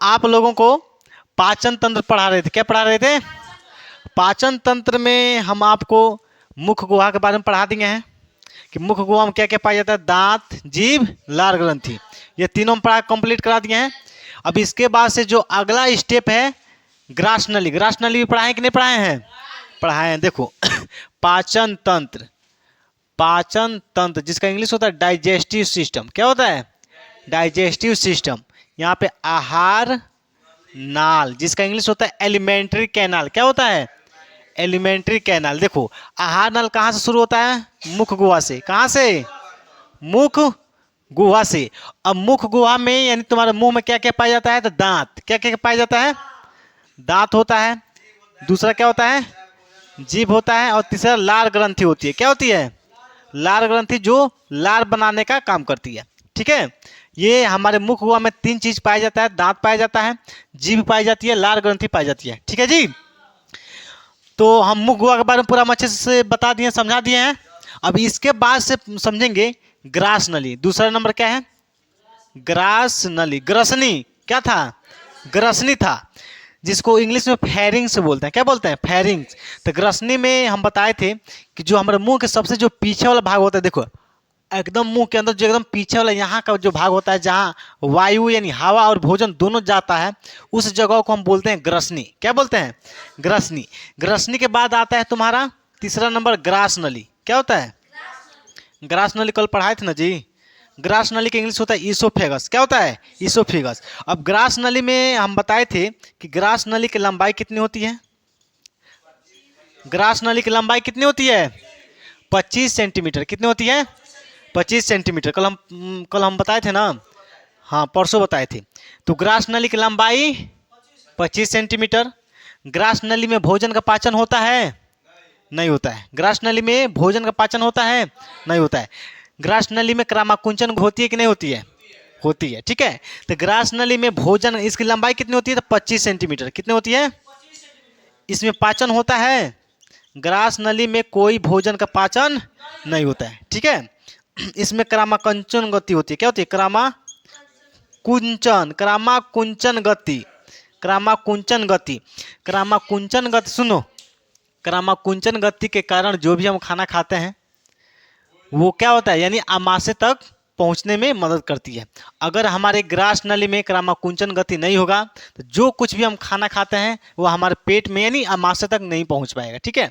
आप लोगों को पाचन तंत्र पढ़ा रहे थे। क्या पढ़ा रहे थे? पाचन तंत्र में हम आपको मुख गुहा के बारे में पढ़ा दिए हैं कि मुख गुहा में क्या क्या पाया जाता है, दांत, जीभ, लार ग्रंथि, ये तीनों पढ़ा कंप्लीट करा दिए हैं। अब इसके बाद से जो अगला स्टेप है ग्रास नली, ग्रास नली भी पढ़ाए कि नहीं पढ़ाए हैं? पढ़ाए हैं। देखो पाचन तंत्र, पाचन तंत्र जिसका इंग्लिश होता है डाइजेस्टिव सिस्टम। क्या होता है? Digestive system. यहाँ पे आहार नाल जिसका इंग्लिश होता है एलिमेंट्री कैनाल। क्या होता है? Alimentary canal. देखो आहार नाल कहाँ से शुरू होता है? मुख गुहा से। कहाँ से? मुख गुहा से। अब मुख गुहा में यानी तुम्हारे मुंह में क्या क्या पाया जाता है? तो दांत। क्या क्या पाया जाता है? दांत होता है। दूसरा क्या होता है? जीभ होता है। और तीसरा लार ग्रंथि होती है। क्या होती है? लार ग्रंथि, जो लार बनाने का काम करती है। ठीक है, ये हमारे मुख गुहा में तीन चीज पाया जाता है, दांत पाया जाता है, जीभ पाई जाती है, लार ग्रंथि पाई जाती है। ठीक है जी, तो हम मुख गुहा के बारे में पूरा अच्छे से बता दिए, समझा दिए हैं। अब इसके बाद से समझेंगे ग्रास नली। दूसरा नंबर क्या है? ग्रास नली। ग्रसनी क्या था? ग्रसनी था, जिसको इंग्लिश में फेरिंग्स बोलते हैं। क्या बोलते हैं? फेरिंग्स। तो ग्रसनी में हम बताए थे कि जो हमारे मुंह के सबसे जो पीछे वाला भाग होता है, देखो एकदम मुंह के अंदर जो एकदम पीछे वाला यहाँ का जो भाग होता है, जहाँ वायु यानी हवा और भोजन दोनों जाता है, उस जगह को हम बोलते हैं ग्रसनी। क्या बोलते हैं? ग्रसनी। ग्रसनी के बाद आता है तुम्हारा तीसरा नंबर ग्रास नली। क्या होता है? ग्रास नली कल पढ़ाए थे ना जी। ग्रास नली का इंग्लिश होता है ईसोफेगस। क्या होता है? ईसोफेगस। अब ग्रास नली में हम बताए थे कि ग्रास नली की लंबाई कितनी होती है? ग्रास नली की लंबाई कितनी होती है? 25 सेंटीमीटर। कितनी होती है? 25 सेंटीमीटर। कल हम बताए थे ना, हाँ परसों बताए थे। तो ग्रास नली की लंबाई 25 सेंटीमीटर। ग्रास नली में भोजन का पाचन होता है? नहीं होता है। ग्रास नली में भोजन का पाचन होता है? नहीं होता है। ग्रास नली में क्रमाकुंचन होती है कि नहीं होती है? होती है। ठीक है, तो ग्रास नली में भोजन, इसकी लंबाई कितनी होती है? तो 25 सेंटीमीटर। कितनी होती है? इसमें पाचन होता है? ग्रास नली में कोई भोजन का पाचन नहीं होता है। ठीक है, इसमें क्रमाकुंचन गति होती है। क्या होती है? क्रमाकुंचन, क्रमाकुंचन गति, क्रमाकुंचन गति, क्रमाकुंचन गति। सुनो, क्रमाकुंचन गति के कारण जो भी हम खाना खाते हैं वो क्या होता है, यानी आमाशय तक पहुंचने में मदद करती है। अगर हमारे ग्रास नली में क्रमाकुंचन गति नहीं होगा तो जो कुछ भी हम खाना खाते हैं वो हमारे पेट में यानी आमाशय तक नहीं पहुंच पाएगा। ठीक है,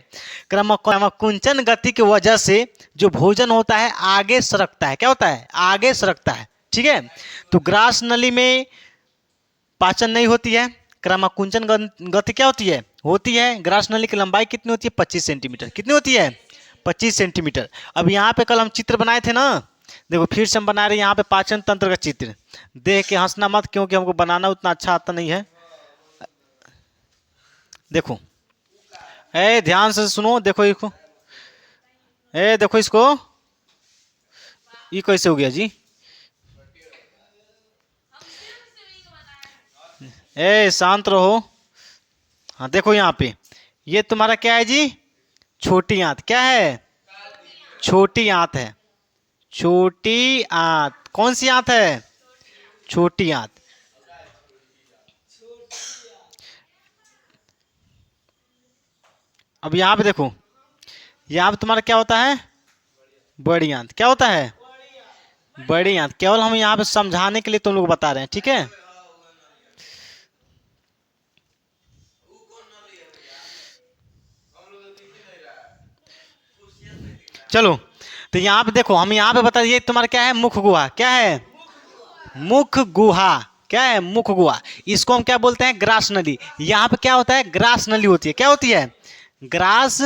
क्रमाकुंचन गति की वजह से जो भोजन होता है आगे सरकता है। क्या होता है? आगे सरकता है। ठीक है, तो ग्रास नली में पाचन नहीं होती है, क्रमाकुंचन गति क्या होती है? होती है। ग्रास नली की लंबाई कितनी होती है? 25 सेंटीमीटर। कितनी होती है? 25 सेंटीमीटर। अब यहाँ पे कल हम चित्र बनाए थे ना, देखो फिर से हम बना रहे हैं यहाँ पे पाचन तंत्र का चित्र। देख के हंसना मत, क्योंकि हमको बनाना उतना अच्छा आता नहीं है। देखो, ए ध्यान से सुनो, देखो इसको, ए देखो इसको, ये कैसे हो गया जी? ए शांत रहो। हाँ देखो यहाँ पे, ये तुम्हारा क्या है जी? छोटी आंत। क्या है? छोटी आंत है। छोटी आंत। कौन सी आंत है? छोटी आंत। अब यहाँ पे देखो, यहाँ पे तुम्हारा क्या होता है? बड़ी आंत। क्या होता है? बड़ी आंत। केवल हम यहाँ पे समझाने के लिए तुम लोग बता रहे हैं। ठीक है, चलो तो यहाँ पे देखो, हम यहाँ पे बता दिए तुम्हारा क्या है? मुख गुहा। क्या है? मुख गुहा। क्या है? मुख गुहा। इसको हम क्या बोलते हैं? ग्रास नली। यहाँ पे क्या होता है? ग्रास नली होती है। क्या होती है? ग्रास,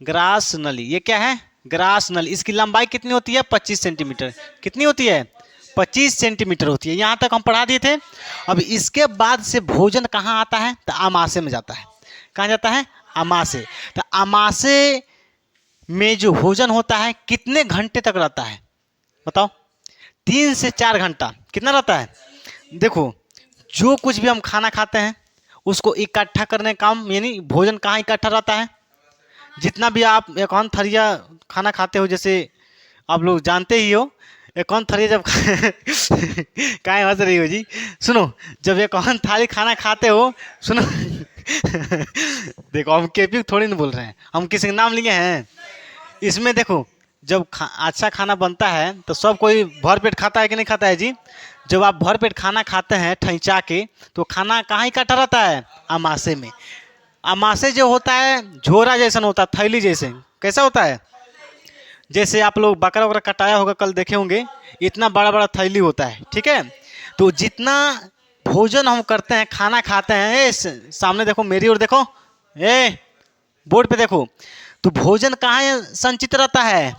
ग्रास नली। ये क्या है? ग्रास नली। इसकी लंबाई कितनी होती है? 25 सेंटीमीटर। कितनी होती है? 25 सेंटीमीटर होती है। यहाँ तक हम पढ़ा दिए थे। अब इसके बाद से भोजन कहाँ आता है? तो आमाशय में जाता है। कहाँ जाता है? आमाशय। तो आमाशय में जो भोजन होता है कितने घंटे तक रहता है? बताओ। 3 से 4 घंटा। कितना रहता है? देखो, जो कुछ भी हम खाना खाते हैं उसको इकट्ठा करने का काम, यानी भोजन कहाँ इकट्ठा रहता है? जितना भी आप एकांत थरिया खाना खाते हो, जैसे आप लोग जानते ही हो, ये कौन थाली जब काहे हंस रही हो जी? सुनो, जब ये कौन थाली खाना खाते हो, सुनो देखो हम केपी थोड़ी ना बोल रहे हैं, हम किसी का नाम लिए हैं। इसमें देखो, जब अच्छा खाना बनता है तो सब कोई भर पेट खाता है कि नहीं खाता है जी? जब आप भर पेट खाना खाते हैं ठैंचा के, तो खाना कहाँ इकट्ठा रहता है? अमाशय में। अमाशय जो होता है झोरा जैसा होता है, थैली जैसे। कैसा होता है? जैसे आप लोग बकरा वकरा कटाया होगा, कल देखे होंगे, इतना बड़ा बड़ा थैली होता है, ठीक है। तो जितना भोजन हम करते हैं, खाना खाते हैं, सामने देखो, मेरी ओर देखो, ए बोर्ड पे देखो, तो भोजन कहाँ संचित रहता है?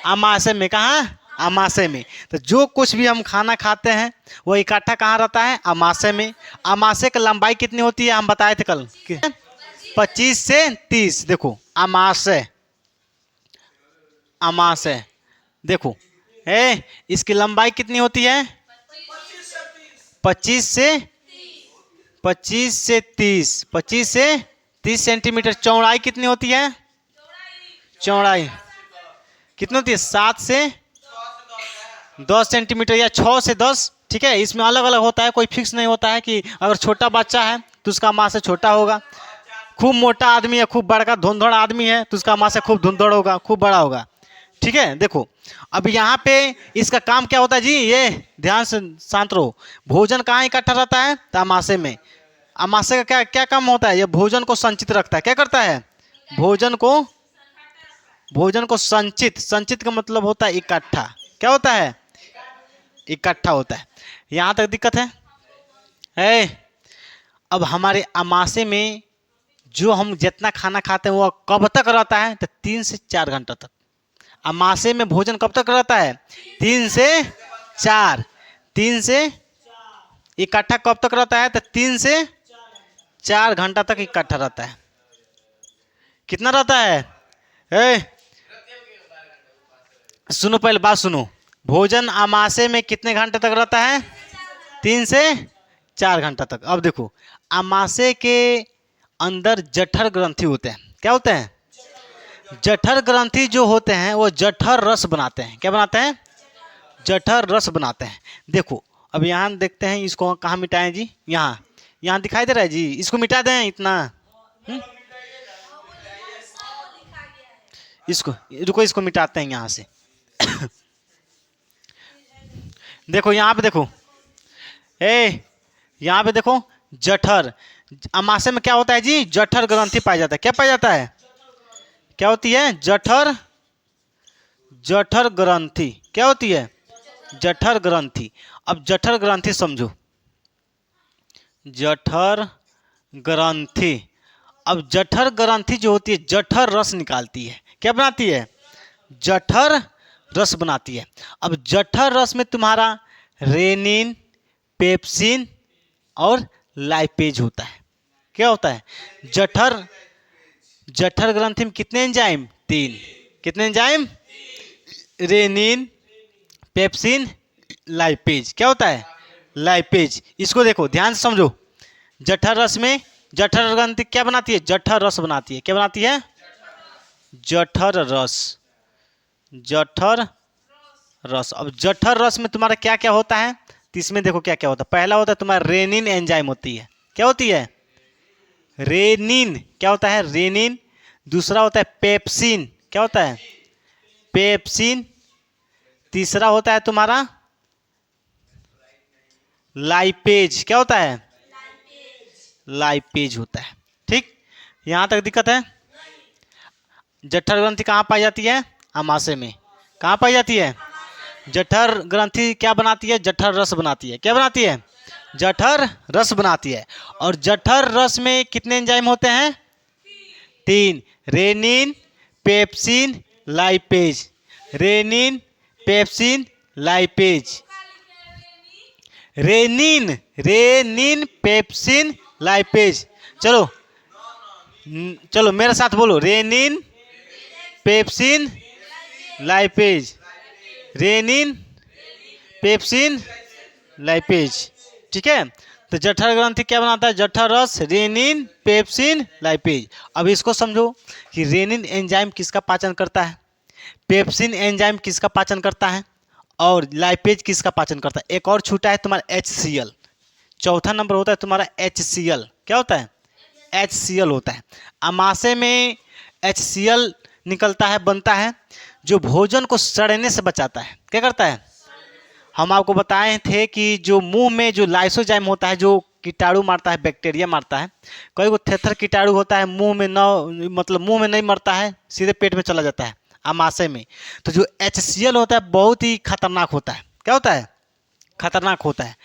अमाशय में। कहाँ? अमाशय में। तो जो कुछ भी हम खाना खाते हैं वो इकट्ठा कहाँ रहता है? अमाशय में। अमाशय की लंबाई कितनी होती है? हम बताए थे कल, 25 से 30। देखो अमाशय, अमाशय देखो, इसकी लंबाई कितनी होती है? 25 से 30, 25 से 30 सेंटीमीटर। चौड़ाई कितनी होती है? चौड़ाई कितनी होती है? 7 से 10 सेंटीमीटर या 6 से 10, ठीक है। इसमें अलग अलग होता है, कोई फिक्स नहीं होता है कि अगर छोटा बच्चा है तो उसका अमाशय छोटा होगा, खूब मोटा आदमी है, खूब बड़का धुंधड़ आदमी है तो उसका अमाशय खूब धुंधड़ होगा, खूब बड़ा होगा, ठीक है। देखो अब यहाँ पे इसका काम क्या होता है जी? ये ध्यान से शांत रहो। भोजन कहाँ इकट्ठा रहता है? तो अमाशय में। अमाशय का क्या क्या काम होता है? ये भोजन को संचित रखता है। क्या करता है? भोजन को संचित। संचित का मतलब होता है इकट्ठा। क्या होता है? इकट्ठा होता है। यहाँ तक दिक्कत है? अब हमारे अमाशय में जो हम जितना खाना खाते हैं वो कब तक रहता है? तो 3 से 4 घंटा तक। अमाशय में भोजन कब तक रहता है? 3 से 4। 3 से इकट्ठा कब तक रहता है? तो 3 से 4 घंटा तक इकट्ठा रहता है। कितना रहता है? सुनो, पहले बात सुनो। भोजन अमाशय में कितने घंटे तक रहता है? 3 से 4 घंटा तक। अब देखो, अमाशय के अंदर जठर ग्रंथि होते हैं। क्या होते हैं? जठर ग्रंथि जो होते हैं वो जठर रस बनाते हैं। क्या बनाते हैं? जठर रस बनाते हैं। देखो अब यहाँ देखते हैं, इसको कहाँ मिटाएं जी? यहाँ दिखाई दे रहा है जी, इसको मिटा दें इतना। इसको रुको, इसको मिटाते हैं यहाँ से। देखो यहाँ पे देखो, यहाँ पे देखो, जठर। अमाशय में क्या होता है जी? जठर ग्रंथि पाया जाता है। क्या पाया जाता है? क्या होती है? जठर ग्रंथि। क्या होती है? जठर ग्रंथि। अब जठर ग्रंथि समझो, जठर ग्रंथि। अब जठर ग्रंथि जो होती है जठर रस निकालती है। क्या बनाती है? जठर रस बनाती है। अब जठर रस में तुम्हारा रेनिन, पेप्सिन और लाइपेज होता है। क्या होता है? जठर ग्रंथि में कितने एंजाइम? 3। कितने एंजाइम? Rennin, pepsin, lipase. क्या होता है? लाइपेज। इसको देखो, ध्यान से समझो। जठर रस में जठर ग्रंथि क्या बनाती है? जठर रस बनाती है। क्या बनाती है? जठर रस। जठर रस। अब जठर रस में तुम्हारा क्या क्या होता है? तो इसमें देखो क्या क्या होता है। पहला होता है तुम्हारा रेनिन एंजाइम होती है। क्या होती है? रेनिन। क्या होता है? रेनिन। दूसरा होता है पेप्सिन। क्या होता है? पेप्सिन। तीसरा होता है तुम्हारा लाइपेज। क्या होता है? लाइपेज होता है। ठीक, यहां तक दिक्कत है? जठर ग्रंथि कहाँ पाई जाती है? अमाशय में। कहाँ पाई जाती है? जठर ग्रंथि क्या बनाती है? जठर रस बनाती है। क्या बनाती है? जठर रस बनाती है। और जठर रस में कितने एंजाइम होते हैं? 3। Rennin, pepsin, lipase. Rennin, pepsin, lipase. Rennin, pepsin, lipase. चलो मेरे साथ बोलो, rennin, pepsin, lipase. Rennin, pepsin, lipase. ठीक है। तो जठर ग्रंथि क्या बनाता है? जठर रस, रेनिन, पेप्सिन, लाइपेज। अब इसको समझो कि रेनिन एंजाइम किसका पाचन करता है, पेप्सिन एंजाइम किसका पाचन करता है, और लाइपेज किसका पाचन करता है? एक और छूटा है तुम्हारा HCl। चौथा नंबर होता है तुम्हारा HCl। क्या होता है? HCl होता है। अमाशय में HCl निकलता है, बनता है, जो भोजन को सड़ने से बचाता है। क्या करता है? हम आपको बताए थे कि जो मुंह में जो लाइसोजाइम होता है, जो कीटाणु मारता है, बैक्टीरिया मारता है, कई को थेथर कीटाणु होता है, मुंह में न मतलब मुंह में नहीं मरता है, सीधे पेट में चला जाता है आमाशय में। तो जो HCl होता है बहुत ही खतरनाक होता है। क्या होता है? खतरनाक होता है।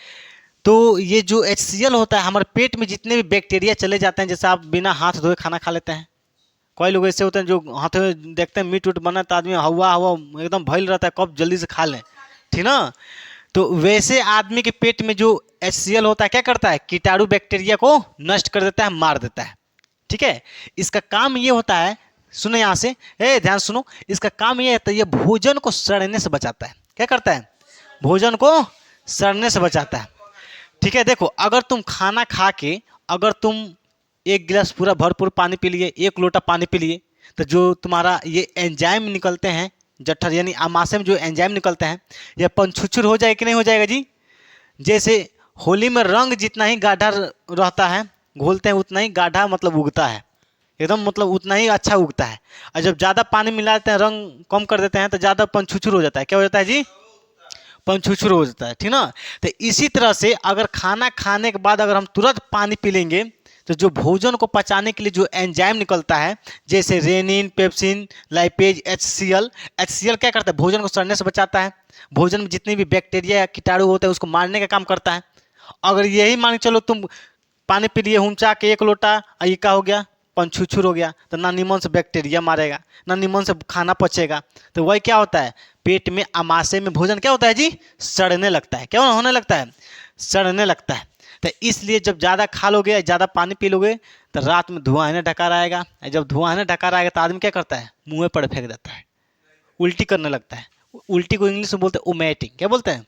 तो ये जो HCl होता है, हमारे पेट में जितने भी बैक्टीरिया चले जाते हैं, जैसे आप बिना हाथ धोए खाना खा लेते हैं, कोई लोग ऐसे होते हैं जो हाथ में देखते हैं मीट उट बना तो आदमी हवा हवा एकदम भइल रहता है, कब जल्दी से खा लें, ठीक ना? तो वैसे आदमी के पेट में जो HCl होता है क्या करता है? कीटाणु बैक्टीरिया को नष्ट कर देता है, मार देता है। ठीक है, इसका काम ये होता है, सुनो यहाँ से, ध्यान सुनो, इसका काम ये होता है, ये भोजन को सड़ने से बचाता है। क्या करता है? भोजन को सड़ने से बचाता है। ठीक है, देखो, अगर तुम खाना खा के अगर तुम एक गिलास पूरा भरपूर पानी पी लिए, एक लोटा पानी पी लिए, तो जो तुम्हारा ये एंजाइम निकलते हैं जठर यानी आमाशय में जो एंजाइम निकलते हैं, यह पंचुचुर हो जाए कि नहीं हो जाएगा जी? जैसे होली में रंग जितना ही गाढ़ा रहता है, घोलते हैं उतना ही गाढ़ा मतलब उगता है, एकदम मतलब उतना ही अच्छा उगता है। और जब ज़्यादा पानी मिला देते हैं, रंग कम कर देते हैं, तो ज़्यादा पंचुचुर हो जाता है। क्या हो जाता है जी? पंचुचुर हो जाता है, ठीक ना? तो इसी तरह से अगर खाना खाने के बाद अगर हम तुरंत पानी पी लेंगे, तो जो भोजन को पचाने के लिए जो एंजाइम निकलता है, जैसे रेनिन, पेप्सिन, लाइपेज, HCl क्या करता है? भोजन को सड़ने से बचाता है, भोजन में जितने भी बैक्टीरिया या कीटाणु होते हैं उसको मारने का काम करता है। अगर यही मान के चलो तुम पानी पी लिए हुमचा के एक लोटा, ये क्या हो गया? पंचुचुर हो गया, तो ना नीमन से बैक्टीरिया मारेगा, ना नीमन से खाना पचेगा। तो वही क्या होता है? पेट में आमाशय में भोजन क्या होता है जी? सड़ने लगता है। क्या होने लगता है? सड़ने लगता है। तो इसलिए जब ज़्यादा खा लोगे, ज़्यादा पानी पी लोगे, तो रात में धुआं ढकार आएगा। जब धुआं ढकार आएगा तो आदमी क्या करता है? मुँह पर फेंक देता है, उल्टी करने लगता है। उल्टी को इंग्लिश में बोलते हैं ओमेटिंग। क्या बोलते हैं?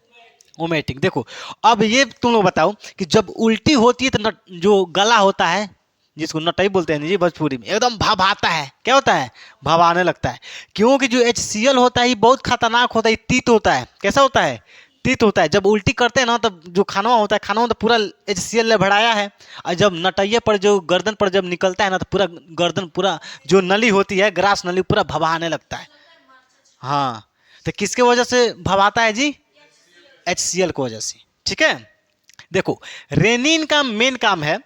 ओमेटिंग। देखो, अब ये तुम लोग बताओ कि जब उल्टी होती है तो जो गला होता है, जिसको नटई बोलते हैं जी भोजपुरी में, एकदम भभाता है। क्या होता है? भभाने लगता है। क्योंकि जो HCl होता है ये बहुत खतरनाक होता है, तीत होता है। कैसा होता है? तीत होता है। जब उल्टी करते हैं ना, तब जो खाना होता है, खाना में तो पूरा HCl ने बढ़ाया है, और जब नटैये पर जो गर्दन पर जब निकलता है ना, तो पूरा गर्दन, पूरा जो नली होती है, ग्रास नली, पूरा भभाने लगता है। हाँ, तो किसके वजह से भभाता है जी? HCl की वजह से। ठीक है, देखो, रेनिन का मेन काम है,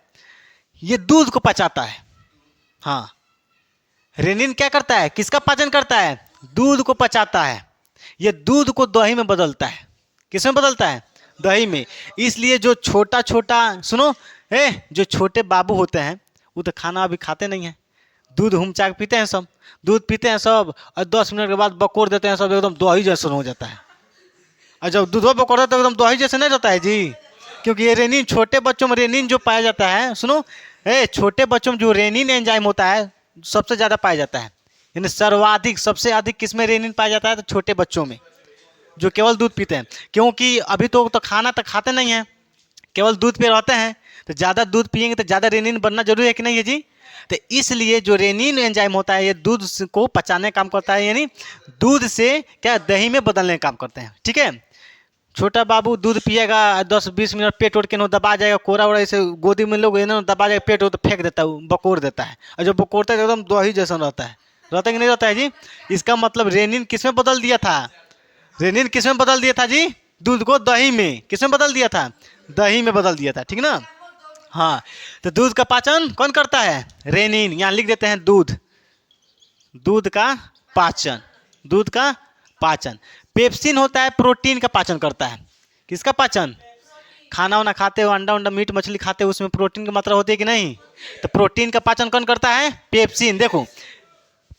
ये दूध को पचाता है। हाँ, रेनिन क्या करता है? किसका पाचन करता है? दूध को पचाता है। ये दूध को दही में बदलता है। किस में बदलता है? दही में। इसलिए जो छोटा छोटा, सुनो, जो छोटे बाबू होते हैं वो तो खाना अभी खाते नहीं हैं, दूध हुमचा के पीते हैं सब, दूध पीते हैं सब, और 10 मिनट के बाद बकोर देते हैं सब, एकदम दही जैसा हो जाता है। और जब दूध बकोर देते हैं एकदम दही जैसे नहीं रहता है जी, क्योंकि ये रेनिन, छोटे बच्चों में रेनिन जो पाया जाता है, सुनो, छोटे बच्चों में जो रेनिन एंजाइम होता है सबसे ज़्यादा पाया जाता है, यानी सर्वाधिक, सबसे अधिक किसमें रेनिन पाया जाता है? तो छोटे बच्चों में, जो केवल दूध पीते हैं। क्योंकि अभी तो खाना तो खाते नहीं हैं, केवल दूध पे रहते हैं, तो ज़्यादा दूध पिएंगे तो ज़्यादा रेनिन बनना जरूरी है कि नहीं है जी? तो इसलिए जो रेनिन एंजाइम होता है ये दूध को पचाने का काम करता है, यानी दूध से क्या दही में बदलने का काम करते हैं। ठीक है, छोटा बाबू दूध पिएगा, 10-20 मिनट पेट उठ के ना दबा जाएगा, कोरा वोरा ऐसे गोदी में लोग ना दबा जाएगा, पेट हो तो फेंक देता है, बकोर देता है, और जब बकोरता है तो एकदम दही जैसा रहता है। रहता कि नहीं रहता है जी? इसका मतलब रेनिन किस में बदल दिया था? रेनिन किस में बदल दिया था जी? दूध को दही में। किस में बदल दिया था? दही में बदल दिया था, ठीक ना? हाँ, तो दूध का पाचन कौन करता है? रेनिन। यहाँ लिख देते हैं दूध, दूध का पाचन, दूध का पाचन। पेप्सिन होता है, प्रोटीन का पाचन करता है। किसका पाचन? खाना वाना खाते हो, अंडा उंडा मीट मछली खाते हो, उसमें प्रोटीन की मात्रा होती है कि नहीं? तो प्रोटीन का पाचन कौन करता है? पेप्सिन। देखो,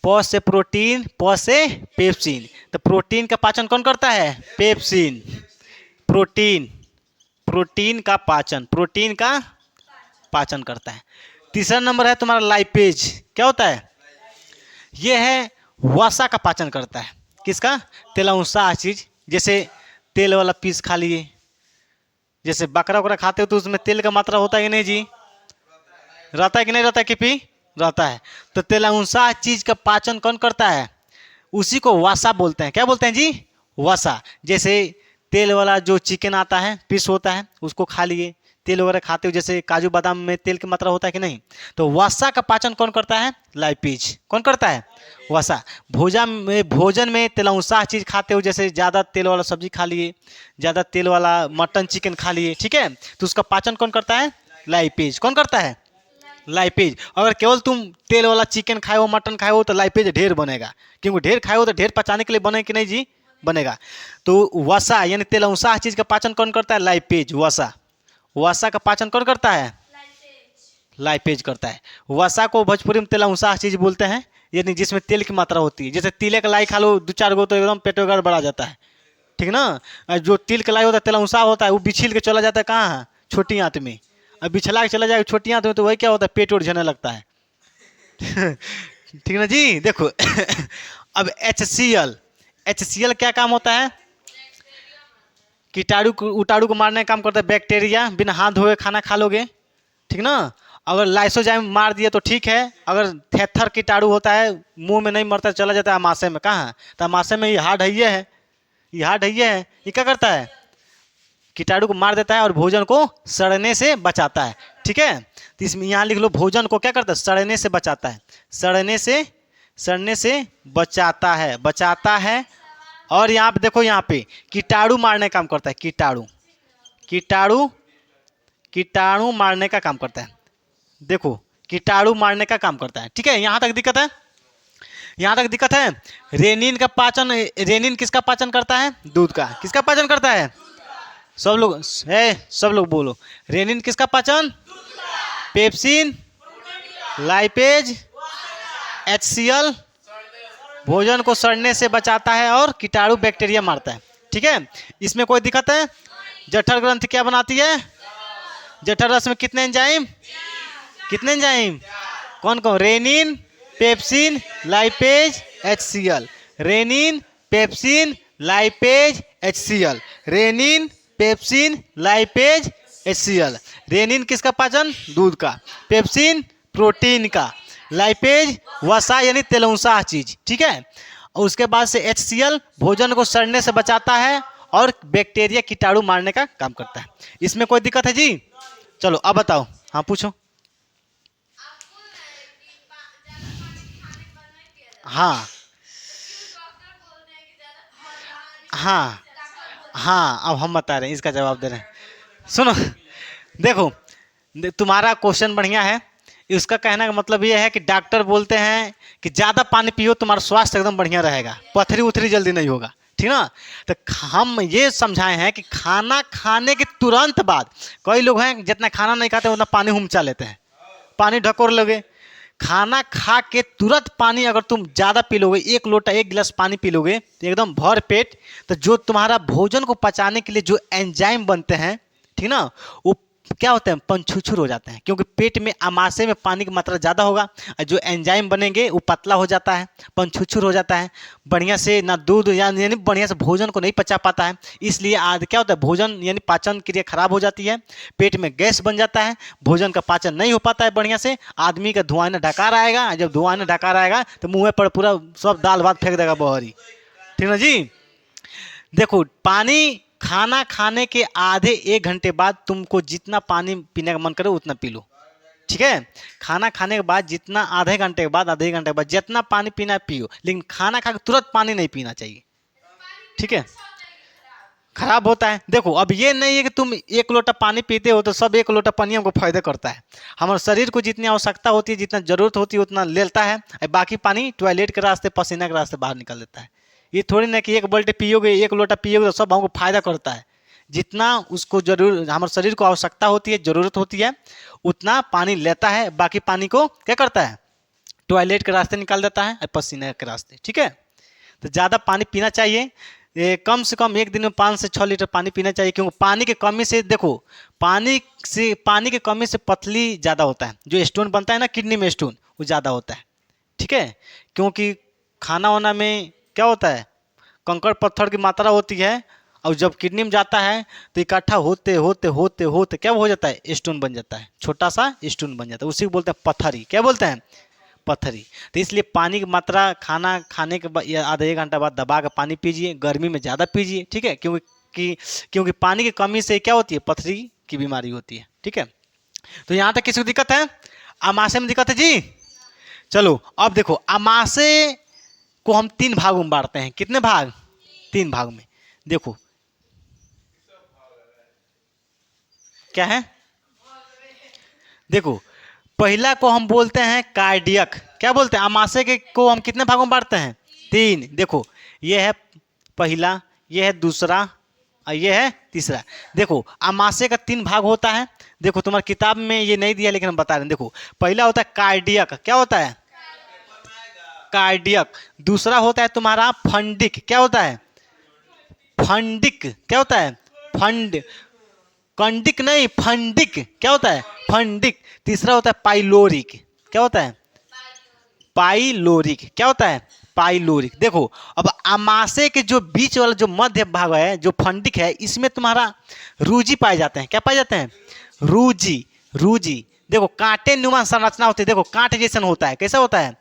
प से प्रोटीन, प से पेप्सिन, तो प्रोटीन का पाचन कौन करता है? पेप्सिन। प्रोटीन, प्रोटीन का पाचन, प्रोटीन का पाचन करता है। तीसरा नंबर है तुम्हारा लाइपेज। क्या होता है? यह है वसा का पाचन करता है। किसका? तेलौसा चीज, जैसे तेल वाला पीस खा लिए, जैसे बकरा वकरा खाते हो तो उसमें तेल का मात्रा होता है कि नहीं जी? रहता है कि नहीं रहता है? किपी रहता है। तो तेलौसा चीज का पाचन कौन करता है? उसी को वसा बोलते हैं। क्या बोलते हैं जी? वसा, जैसे तेल वाला जो चिकन आता है पीस होता है उसको खा लिए, तेल वगैरह खाते हो, जैसे काजू बादाम में तेल की मात्रा होता है कि नहीं, तो वसा का पाचन कौन करता है? लाइपेज। कौन करता है? वसा। भोजन में तेलौसा चीज़ खाते हो, जैसे ज़्यादा तेल वाला सब्जी खा लिए, ज़्यादा तेल वाला मटन चिकन खा लिए, ठीक है, तो उसका पाचन कौन करता है? लाइपेज। कौन करता है? लाइपेज। अगर केवल तुम तेल वाला चिकन खाए हो, मटन खाए हो, तो लाइपेज ढेर बनेगा, क्योंकि ढेर खाए हो तो ढेर पचाने के लिए बने कि नहीं जी? बनेगा। तो वसा यानी तेलौसा चीज का पाचन कौन करता है? लाइपेज, वसा। वसा का पाचन कौन करता है? लाइपेज करता है। वसा को भोजपुरी में तेलौसा चीज बोलते हैं, यानी जिसमें तेल की मात्रा होती है। जैसे तिले का लाई खा लो 2-4 गो तो एकदम पेट वगैरह बढ़ा जाता है, ठीक ना। जो तिल का लाई होता है, तेलौसा होता है, वो बिछिल के चला जाता है कहाँ? छोटी आंत में। अब बिछला के चला जाएगा छोटी आंत में, तो वही क्या होता है? पेट उठ जाने लगता है। ठीक ना जी। देखो अब HCl, HCl क्या काम होता है? कीटाणु उटाणु को मारने का काम करता है। बैक्टीरिया, बिना हाथ धोए खाना खा लोगे, ठीक ना। अगर लाइसोजाइम मार दिए तो ठीक है, अगर थेथर कीटाणु होता है मुंह में नहीं मरता, चला जाता है अमाशय में। कहाँ? तो अमाशय में ये हार्ड है, ये हार्ड है, ये क्या करता है? कीटाणु को मार देता है और भोजन को सड़ने से बचाता है, ठीक है। तो इसमें यहाँ लिख लो, भोजन को क्या करता है? सड़ने से बचाता है, सड़ने से बचाता है, बचाता है। और यहाँ पे देखो, यहाँ पे कीटाणु मारने का काम करता है, कीटाणु मारने का काम करता है। देखो, कीटाणु मारने का काम करता है, ठीक है। यहाँ तक दिक्कत है? यहाँ तक दिक्कत है? रेनिन का पाचन, रेनिन किसका पाचन करता है? दूध का। किसका पाचन करता है? सब लोग बोलो, रेनिन किसका पाचन? पेप्सिन, लाइपेज, HCl भोजन को सड़ने से बचाता है और कीटाणु बैक्टीरिया मारता है, ठीक है। इसमें कोई दिक्कत है? जठर ग्रंथि क्या बनाती है? जठर रस में कितने एंजाइम? कौन कौन? Rennin, pepsin, lipase, HCl। Rennin, pepsin, lipase, HCl। Rennin, pepsin, lipase, HCl। Rennin किसका पाचन? दूध का। पेप्सिन प्रोटीन का। लाइपेज वसा यानी तेलौसा चीज, ठीक है। और उसके बाद से HCl भोजन को सड़ने से बचाता है और बैक्टीरिया कीटाणु मारने का काम करता है। इसमें कोई दिक्कत है जी? चलो अब बताओ, हाँ पूछो। हाँ हाँ हाँ, अब हम बता रहे हैं, इसका जवाब दे रहे हैं। सुनो, देखो, तुम्हारा क्वेश्चन बढ़िया है। इसका कहने का मतलब ये है कि डॉक्टर बोलते हैं कि ज़्यादा पानी पियो, तुम्हारा स्वास्थ्य एकदम बढ़िया रहेगा, पथरी उथरी जल्दी नहीं होगा, ठीक ना। तो हम ये समझाए हैं कि खाना खाने के तुरंत बाद, कई लोग हैं जितना खाना नहीं खाते उतना पानी हुमचा लेते हैं, पानी ढकोर लोगे। खाना खा के तुरंत पानी अगर तुम ज़्यादा पी लोगे, 1 लोटा 1 गिलास पानी पी लोगे तो एकदम भर पेट, तो जो तुम्हारा भोजन को पचाने के लिए जो एंजाइम बनते हैं, ठीक ना, वो क्या होते हैं? पंछुछुर हो जाते हैं, क्योंकि पेट में आमाशय में पानी की मात्रा ज़्यादा होगा, और जो एंजाइम बनेंगे वो पतला हो जाता है, पंछुछुर हो जाता है, बढ़िया से ना दूध यानी बढ़िया से भोजन को नहीं पचा पाता है। इसलिए आज क्या होता है? भोजन यानी पाचन क्रिया खराब हो जाती है, पेट में गैस बन जाता है, भोजन का पाचन नहीं हो पाता है बढ़िया से, आदमी का धुआं ढकार आएगा, जब धुआं ढकार आएगा तो मुँह पर पूरा सब दाल भात फेंक देगा बहरी, ठीक ना जी। देखो, पानी खाना खाने के आधे 1 घंटे बाद तुमको जितना पानी पीने का मन करे उतना पी लो, ठीक है। खाना खाने के बाद जितना आधे घंटे के बाद जितना पानी पीना है पियो, लेकिन खाना खा के तुरंत पानी नहीं पीना चाहिए, ठीक है, खराब होता है। देखो, अब ये नहीं है कि तुम 1 लोटा पानी पीते हो तो सब 1 लोटा पानी हमको फायदे करता है। हमारे शरीर को जितनी आवश्यकता होती है, जितना जरूरत होती है उतना लेता है, बाकी पानी टॉयलेट के रास्ते, पसीना के रास्ते बाहर निकल देता है। ये थोड़ी ना कि 1 बाल्टी पियोगे, 1 लोटा पियोगे तो सब हमको फायदा करता है। जितना उसको जरूर हमारे शरीर को आवश्यकता होती है, जरूरत होती है, उतना पानी लेता है, बाकी पानी को क्या करता है? टॉयलेट के रास्ते निकाल देता है, पसीने के रास्ते, ठीक है। तो ज़्यादा पानी पीना चाहिए, कम से कम 1 दिन में 5 से 6 लीटर पानी पीना चाहिए, क्योंकि पानी की कमी से, देखो, पानी की कमी से पथली ज़्यादा होता है, जो स्टोन बनता है ना किडनी में स्टोन, वो ज़्यादा होता है, ठीक है। क्योंकि खाना वाना में क्या होता है? कंकड़ पत्थर की मात्रा होती है, और जब किडनी में जाता है तो इकट्ठा होते होते होते होते क्या हो जाता है? स्टोन बन जाता है, छोटा सा स्टोन बन जाता है, उसी को बोलते हैं पथरी। क्या बोलते हैं? पथरी। तो इसलिए पानी की मात्रा खाना खाने के बाद या आधा 1 घंटा बाद दबा के पानी पीजिए, गर्मी में ज़्यादा पीजिए, ठीक है, क्योंकि पानी की कमी से क्या होती है, पथरी की बीमारी होती है, ठीक है। तो यहाँ तक किसी को दिक्कत है? अमाशय में दिक्कत है जी? चलो अब देखो, अमाशय को हम 3 भागों में बांटते हैं। कितने भाग? 3 भाग में। देखो क्या है, देखो पहला को हम बोलते हैं कार्डियक। क्या बोलते हैं? अमाशय के को हम कितने भागों में बांटते हैं? 3। देखो ये है पहला, ये है दूसरा और ये है तीसरा। देखो अमाशय का 3 भाग होता है। देखो तुम्हारी किताब में ये नहीं दिया लेकिन हम बता रहे हैं। देखो पहला होता है कार्डियक। क्या होता है? कार्डियक। दूसरा होता है तुम्हारा फंडिक। क्या होता है? फंडिक। क्या होता है? फंड, कंडिक नहीं, फंडिक। क्या होता है? फंडिक। तीसरा होता है पाइलोरिक। क्या होता है? पाइलोरिक। क्या होता है? पाइलोरिक। देखो अब अमाशय के जो बीच वाला जो मध्य भाग है, जो फंडिक है, इसमें तुम्हारा रूजी पाए जाते हैं। क्या पाए जाते हैं? रूजी। रूजी देखो कांटे नुमा संरचना होती है। देखो कांट जैसन होता है। कैसा होता है?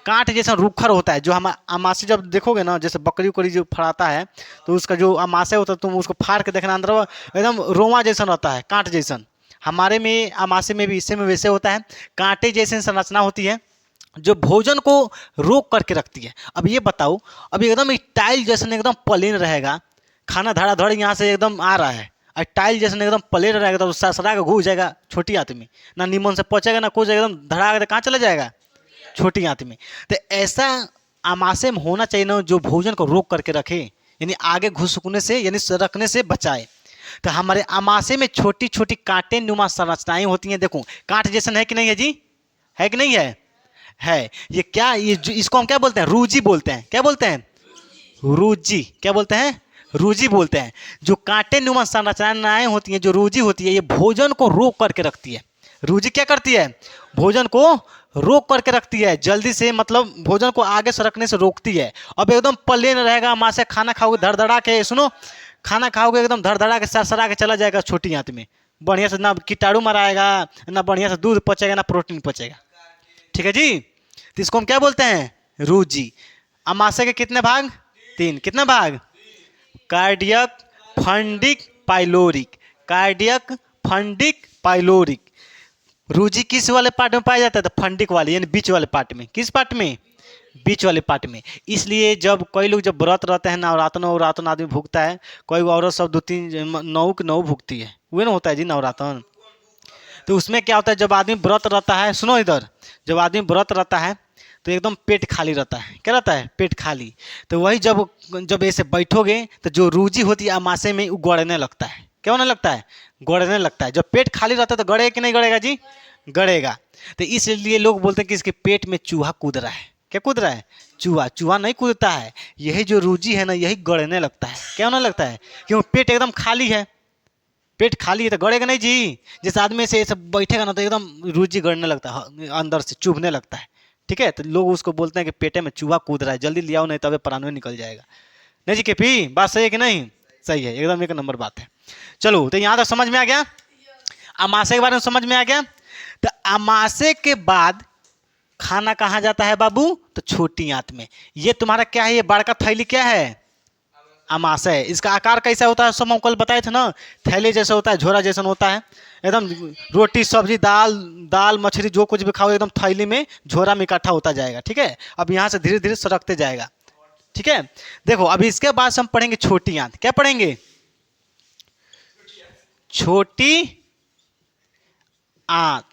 कांट जैसा रूखर होता है। जो हम अमाशय जब देखोगे ना, जैसे बकरी उकरी जो फड़ाता है तो उसका जो अमाशय होता है, तुम उसको फाड़ के देखना, अंदर एकदम रोमा जैसा रहता है, कांट जैसन। हमारे में अमाशय में भी इससे में वैसे होता है, कांटे जैसी संरचना होती है जो भोजन को रोक करके रखती है। अब ये बताओ, अब एकदम टाइल जैसा एकदम प्लेन रहेगा, खाना धड़ाधड़ यहाँ से एकदम आ रहा है, और टाइल जैसा एकदम प्लेन रहेगा तो सड़सड़ा के घुस जाएगा छोटी आंत में, ना नीमन से पचेगा ना कुछ, एकदम धड़ा के कहाँ चला जाएगा? छोटी आंत में। तो ऐसा अमाशय में होना चाहिए ना, जो भोजन को रोक करके रखे, यानी आगे घुसकने से यानी रखने से बचाए। तो हमारे अमाशय में छोटी छोटी कांटे नुमा संरचनाएं होती हैं। देखो कांट जैसन है कि नहीं है जी? है कि नहीं है? है। ये क्या, ये इसको हम क्या बोलते हैं? रूजी बोलते हैं। क्या बोलते हैं? रूजी। क्या बोलते हैं? रूजी बोलते हैं। जो कांटे नुमा संरचनाएं होती हैं, जो रूजी होती है, ये भोजन को रोक करके रखती है। रूजी क्या करती है? भोजन को रोक करके रखती है, जल्दी से, मतलब भोजन को आगे सरकने से रोकती है। अब एकदम प्लेन रहेगा अमाशय, खाना खाओगे धड़धड़ा के, सुनो, खाना खाओगे एकदम धड़धड़ा के सरसरा के चला जाएगा छोटी आंत में, बढ़िया से ना कीटाणु मराएगा, ना बढ़िया से दूध पचेगा, ना प्रोटीन पचेगा। ठीक है जी? तो इसको हम क्या बोलते हैं? रूजी। अमाशय के कितने भाग? 3। कितने भाग? Cardiac, fundic, pyloric. Cardiac, fundic, pyloric. Rugae किस वाले पार्ट में पाया जाता है? तो फंडिक वाले, यानी बीच वाले पार्ट में। किस पार्ट में? बीच वाले पार्ट में। इसलिए जब कोई लोग जब व्रत रहते हैं, नवरातन आदमी भूखता है, कोई औरत सब 2-3 9 भूखती है, वही ना होता है जी नवरातन। तो उसमें क्या होता है, जब आदमी व्रत रहता है, सुनो इधर, जब आदमी व्रत रहता है तो एकदम पेट खाली रहता है। क्या रहता है? पेट खाली। तो वही जब ऐसे बैठोगे तो जो रूजी होती है अमाशय में, वो गड़ने लगता है। क्या होने लगता है? गड़ने लगता है। जब पेट खाली रहता है तो गड़ेगा कि नहीं गड़ेगा जी? गड़ेगा। तो इसलिए लोग बोलते हैं कि इसके पेट में चूहा कूद रहा है। क्या कूद रहा है? चूहा। चूहा नहीं कूदता है, यही जो रूजी है ना, यही गड़ने लगता है। क्या होने लगता है? क्योंकि पेट एकदम खाली है। पेट खाली है तो गड़ेगा नहीं जी। जैसे आदमी से सब बैठेगा ना तो एकदम रूजी गड़ने लगता है, अंदर से चुभने लगता है। ठीक है? तो लोग उसको बोलते हैं कि पेटे में चूहा कूद रहा है, जल्दी ले आओ नहीं तो अबे प्राण निकल जाएगा। नहीं जी केपी, बात सही है कि नहीं? सही है, एकदम 1 नंबर बात है। चलो तो यहाँ तक समझ में आ गया, अमाशय के बारे में समझ में आ गया। तो अमाशय के बाद खाना कहाँ जाता है बाबू? तो छोटी आंत में। ये तुम्हारा क्या है? ये बड़का थैली क्या है? अमाशय। इसका आकार कैसा होता है? सब हम कल बताए थे ना, थैली जैसा होता है, झोरा जैसा होता है, एकदम रोटी सब्जी दाल मछली जो कुछ भी खाओ एकदम थैली में झोरा में इकट्ठा होता जाएगा। ठीक है? अब यहाँ से धीरे धीरे सरकते जाएगा। ठीक है? देखो अभी इसके बाद हम पढ़ेंगे छोटी आंत। क्या पढ़ेंगे? छोटी आंत।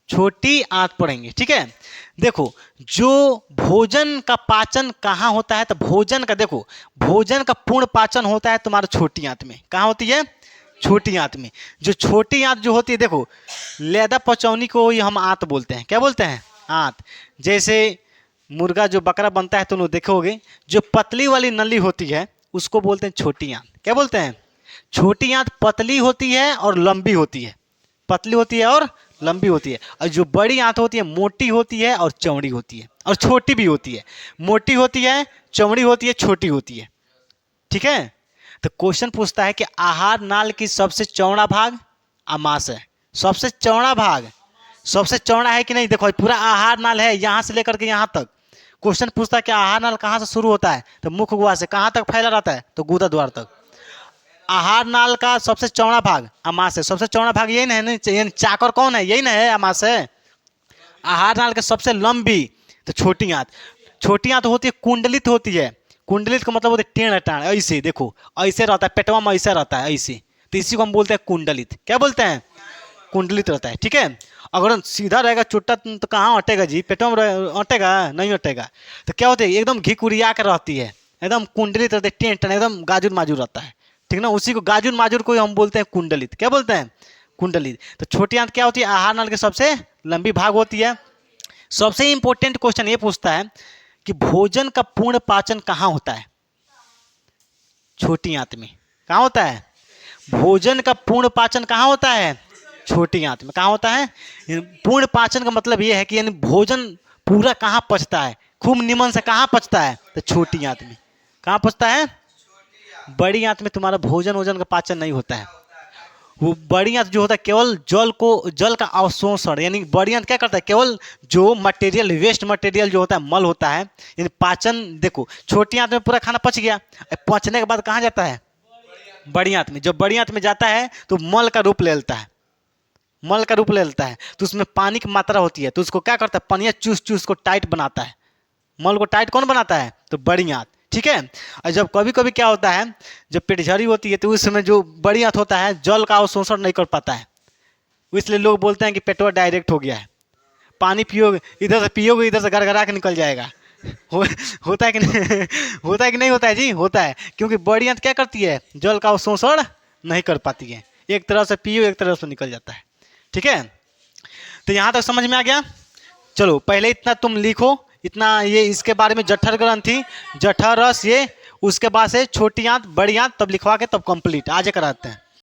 छोटी आंत पढ़ेंगे। ठीक है? देखो जो भोजन का पाचन कहाँ होता है, तो भोजन का, देखो भोजन का पूर्ण पाचन होता है तुम्हारा छोटी आंत में। कहाँ होती है? छोटी आंत में। जो छोटी आंत जो होती है, देखो लेदा पचौनी को ही हम आंत बोलते हैं। क्या बोलते हैं? आंत। जैसे मुर्गा जो बकरा बनता है तो लोग देखोगे, जो पतली वाली नली होती है उसको बोलते हैं छोटी आंत। क्या बोलते हैं? छोटी आंत पतली होती है और लंबी होती है। पतली होती है और लंबी होती है। और जो बड़ी आंत होती है मोटी होती है और चौड़ी होती है, और छोटी भी होती है। मोटी होती है, चौड़ी होती है, छोटी होती है। ठीक है? तो क्वेश्चन पूछता है कि आहार नाल की सबसे चौड़ा भाग? अमाशय। सबसे चौड़ा भाग? सबसे चौड़ा है कि नहीं? देखो पूरा आहार नाल है, यहाँ से लेकर के यहाँ तक। क्वेश्चन पूछता है कि आहार नाल कहाँ से शुरू होता है? तो मुख गुहा से। कहाँ तक फैला रहता है? तो गुदा द्वार तक। आहार नाल का सबसे चौड़ा भाग अमाशय। सबसे चौड़ा भाग यही ना है, नहीं चाकर कौन है? यही ना है, अमाशय। आहार नाल के सबसे लंबी तो छोटी आंत। छोटी आंत होती है कुंडलित होती है। कुंडलित का मतलब होता है टेढ़ टाण, ऐसे देखो, ऐसे रहता है पेटवा में, ऐसा रहता है ऐसे, तो इसी को हम बोलते हैं कुंडलित। क्या बोलते हैं? कुंडलित रहता है। ठीक है, अगर सीधा रहेगा चुट्टा तो कहाँ अटेगा जी? पेटवा में अटेगा? नहीं अटेगा। तो क्या होता है? एकदम घी कुरिया कर रहती है, एकदम कुंडलित रहती है, टेढ़ टाण, एकदम गाजुर माजुर रहता है। ठीक ना, उसी को गाजुर माजुर को हम बोलते हैं कुंडलित। क्या बोलते हैं? कुंडलित। तो छोटी आंत क्या होती है? आहार नाल की सबसे लंबी भाग होती है। सबसे इंपॉर्टेंट क्वेश्चन ये पूछता है कि भोजन का पूर्ण पाचन कहाँ होता है? छोटी आंत में। कहाँ होता है? भोजन का पूर्ण पाचन कहाँ होता है? छोटी आंत में। कहाँ होता है? पूर्ण पाचन का मतलब ये है कि यानी भोजन पूरा कहाँ पचता है, खूब निमन से कहाँ पचता है? तो छोटी आंत में। कहाँ पचता है? बड़ी आंत में तुम्हारा भोजन वोजन का पाचन नहीं होता है। वो बड़ी आंत जो होता है केवल जल का अवशोषण, यानी बड़ी आंत क्या करता है? केवल जो मटेरियल, वेस्ट मटेरियल जो होता है, मल होता है, यानी पाचन। देखो छोटी आंत में पूरा खाना पच गया, पचने के बाद कहाँ जाता है? बड़ी आंत में। जब बड़ी आंत में जाता है तो मल का रूप ले लेता है। मल का रूप ले लेता है तो उसमें पानी की मात्रा होती है, तो उसको क्या करता है? पनिया चूस चूस को टाइट बनाता है। मल को टाइट कौन बनाता है? तो बड़ी आंत। ठीक है, और जब कभी कभी क्या होता है, जब पेटझड़ी होती है तो उस समय जो बड़ी आंत होता है जल का अवशोषण नहीं कर पाता है, इसलिए लोग बोलते हैं कि पेटवा डायरेक्ट हो गया है। पानी पियोगे, इधर से पियोगे, इधर से गड़गड़ा के निकल जाएगा। होता है कि नहीं? होता है कि नहीं होता है जी? होता है, क्योंकि बड़ी आंत क्या करती है? जल का अवशोषण नहीं कर पाती है। एक तरह से पियो, एक तरह से निकल जाता है। ठीक है, तो यहाँ तक समझ में आ गया? चलो पहले इतना तुम लिखो, इतना ये इसके बारे में जठर ग्रंथि, जठर रस, ये उसके बाद से छोटी आंत, बड़ी आंत, तब लिखवा के तब कंप्लीट आज कराते हैं।